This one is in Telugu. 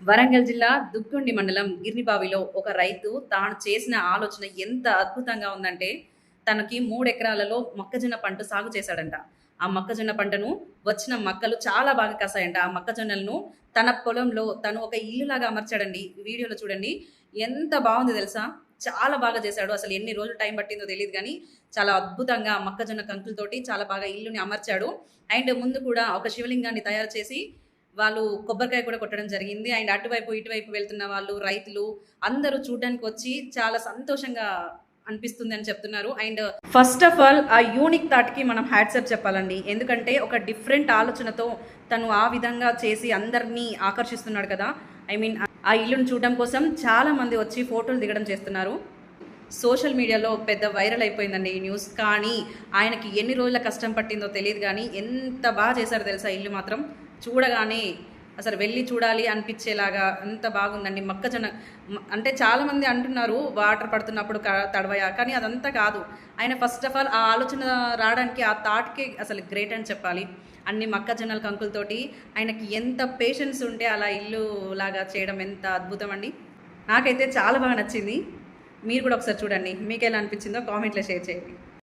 వరంగల్ జిల్లా దుగ్గొండి మండలం గిర్నిబావిలో ఒక రైతు తాను చేసిన ఆలోచన ఎంత అద్భుతంగా ఉందంటే తనకి 3 ఎకరాలలో మొక్కజొన్న పంట సాగు చేశాడంట. ఆ మొక్కజొన్న పంటను వచ్చిన మక్కలు చాలా బాగా కాసాయంట. ఆ మొక్కజొన్నలను తన పొలంలో తను ఒక ఇల్లులాగా అమర్చాడండి. వీడియోలో చూడండి. ఎంత బాగుంది తెలుసా? చాలా బాగా చేశాడు. అసలు ఎన్ని రోజులు టైం పట్టిందో తెలీదు గానీ, చాలా అద్భుతంగా మొక్కజొన్న కంకులతోటి చాలా బాగా ఇల్లుని అమర్చాడు. అండ్ ముందు కూడా ఒక శివలింగాన్ని తయారు చేసి వాళ్ళు కొబ్బరికాయ కూడా కొట్టడం జరిగింది. అండ్ అటువైపు, ఇటువైపు వెళ్తున్న వాళ్ళు, రైతులు అందరూ చూడ్డానికొచ్చి చాలా సంతోషంగా అనిపిస్తుంది అని చెప్తున్నారు. అండ్ ఫస్ట్ ఆఫ్ ఆల్ ఆ యూనిక్ థాట్‌కి మనం హ్యాట్స్ చెప్పాలండి. ఎందుకంటే ఒక డిఫరెంట్ ఆలోచనతో తను ఆ విధంగా చేసి అందరినీ ఆకర్షిస్తున్నాడు కదా! ఐ మీన్ ఆ ఇల్లుని చూడడం కోసం చాలా మంది వచ్చి ఫోటోలు దిగడం చేస్తున్నారు. సోషల్ మీడియాలో పెద్ద వైరల్ అయిపోయిందండి ఈ న్యూస్. కానీ ఆయనకి ఎన్ని రోజుల కష్టం పట్టిందో తెలీదు గానీ ఎంత బాగా చేశారో తెలుసా ఇల్లు మాత్రం. చూడగానే అసలు వెళ్ళి చూడాలి అనిపించేలాగా అంత బాగుందండి. మొక్కజొన్న అంటే చాలామంది అంటున్నారు వాటర్ పడుతున్నప్పుడు తడవయా, కానీ అదంతా కాదు. ఆయన ఫస్ట్ ఆఫ్ ఆల్ ఆ ఆలోచన రావడానికి ఆ థాట్‌కే అసలు గ్రేట్ అని చెప్పాలి. అన్ని మొక్కజొన్నల కంకులతోటి ఆయనకి ఎంత పేషెన్స్ ఉంటే అలా ఇల్లు లాగా చేయడం ఎంత అద్భుతం అండి. నాకైతే చాలా బాగా నచ్చింది. మీరు కూడా ఒకసారి చూడండి. మీకెలా అనిపించిందో కామెంట్‌లో షేర్ చేయండి.